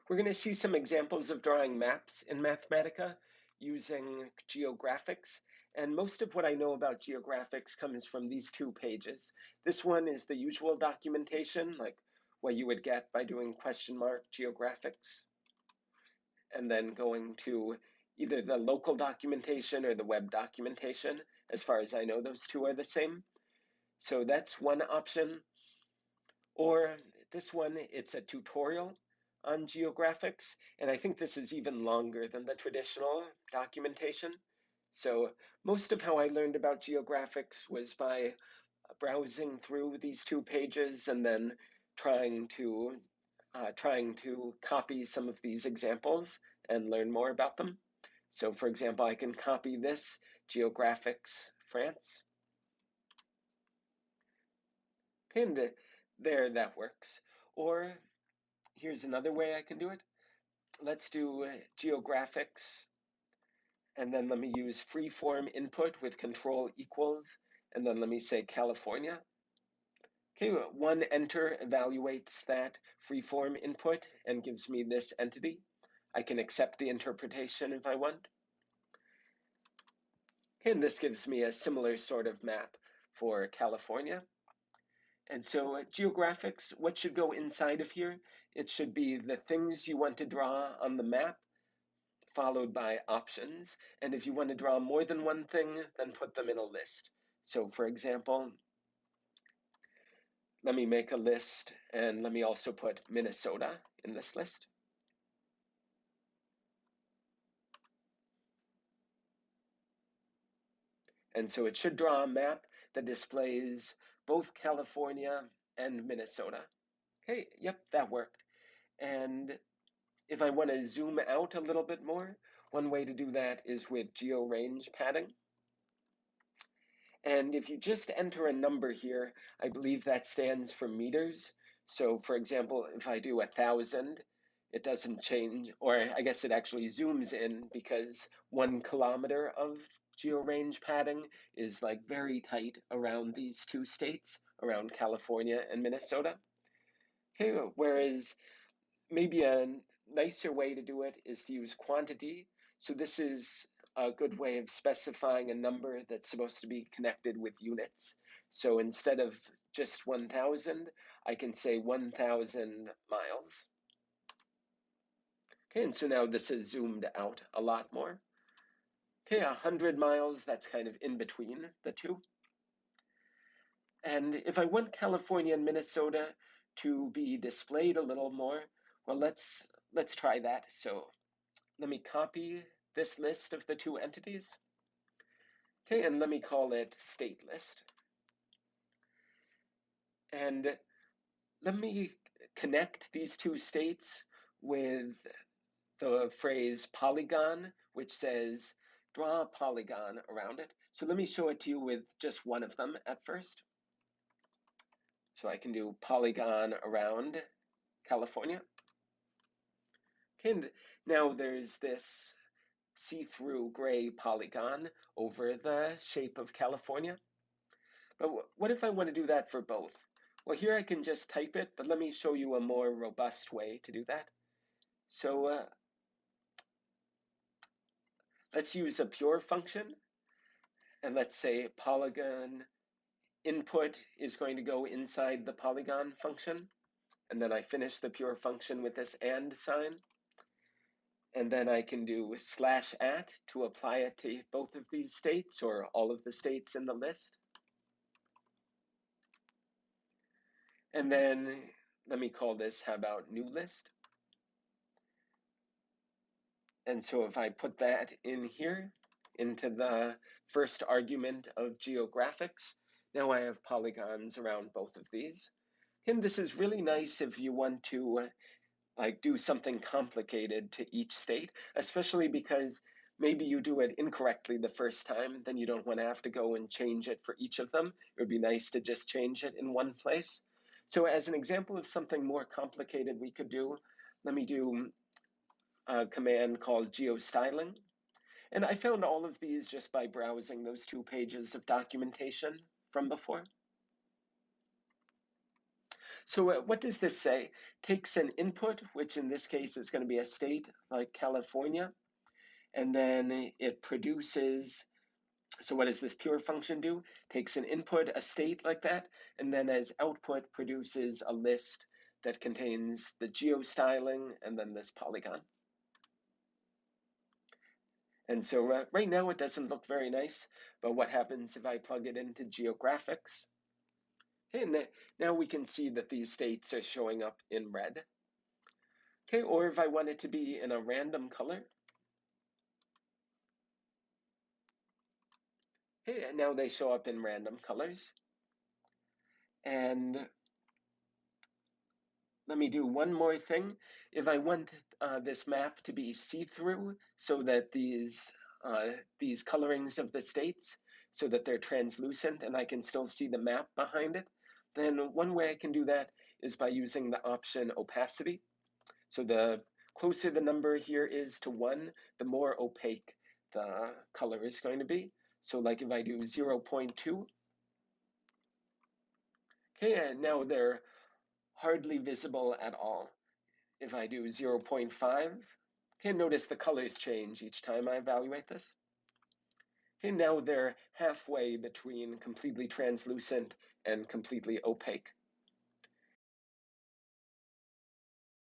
We're going to see some examples of drawing maps in Mathematica using GeoGraphics. And most of what I know about GeoGraphics comes from these two pages. This one is the usual documentation, like what you would get by doing $GeoGraphics, and then going to either the local documentation or the web documentation. As far as I know, those two are the same. So that's one option. Or this one, it's a tutorial on GeoGraphics, and I think this is even longer than the traditional documentation. So most of how I learned about GeoGraphics was by browsing through these two pages and then trying to copy some of these examples and learn more about them. So for example, I can copy this, GeoGraphics France. And there, that works. Or here's another way I can do it. Let's do GeoGraphics, and then let me use freeform input with control equals, and then let me say California. Okay, one enter evaluates that freeform input and gives me this entity. I can accept the interpretation if I want. Okay, and this gives me a similar sort of map for California. And so GeoGraphics, what should go inside of here? It should be the things you want to draw on the map, followed by options. And if you want to draw more than one thing, then put them in a list. So for example, let me make a list, and let me also put Minnesota in this list. And so it should draw a map that displays both California and Minnesota. Okay, yep, that worked. And if I want to zoom out a little bit more, one way to do that is with GeoRange padding. And if you just enter a number here, I believe that stands for meters. So for example, if I do 1,000, it doesn't change, or I guess it actually zooms in because 1 kilometer of GeoRange padding is like very tight around these two states, around California and Minnesota. Okay, whereas maybe a nicer way to do it is to use quantity. So this is a good way of specifying a number that's supposed to be connected with units. So instead of just 1,000, I can say 1,000 miles. Okay, and so now this is zoomed out a lot more. Okay, 100 miles, that's kind of in between the two. And if I want California and Minnesota to be displayed a little more, well, let's try that. So let me copy this list of the two entities. Okay, and let me call it state list. And let me connect these two states with the phrase polygon, which says draw a polygon around it. So let me show it to you with just one of them at first. So I can do polygon around California. Okay, and now there's this see-through gray polygon over the shape of California. But what if I want to do that for both? Well, here I can just type it, but let me show you a more robust way to do that. So let's use a pure function, and let's say polygon input is going to go inside the polygon function, and then I finish the pure function with this and sign. And then I can do /at to apply it to both of these states or all of the states in the list. And then let me call this, how about new list? And so if I put that in here, into the first argument of GeoGraphics, now I have polygons around both of these. And this is really nice if you want to like do something complicated to each state, especially because maybe you do it incorrectly the first time, then you don't want to have to go and change it for each of them. It would be nice to just change it in one place. So as an example of something more complicated we could do, let me do a command called geostyling. And I found all of these just by browsing those two pages of documentation from before. So what does this say? Takes an input, which in this case is going to be a state like California, and then it produces, so what does this pure function do? Takes an input, a state like that, and then as output produces a list that contains the geostyling and then this polygon. And so right now it doesn't look very nice, but what happens if I plug it into GeoGraphics? Okay, and now we can see that these states are showing up in red. Okay, or if I want it to be in a random color, okay, now they show up in random colors. And let me do one more thing. If I want this map to be see-through so that these colorings of the states, so that they're translucent and I can still see the map behind it, then one way I can do that is by using the option opacity. So the closer the number here is to 1, the more opaque the color is going to be. So like if I do 0.2, okay, and now they're hardly visible at all. If I do 0.5, okay, notice the colors change each time I evaluate this. Okay, now they're halfway between completely translucent and completely opaque.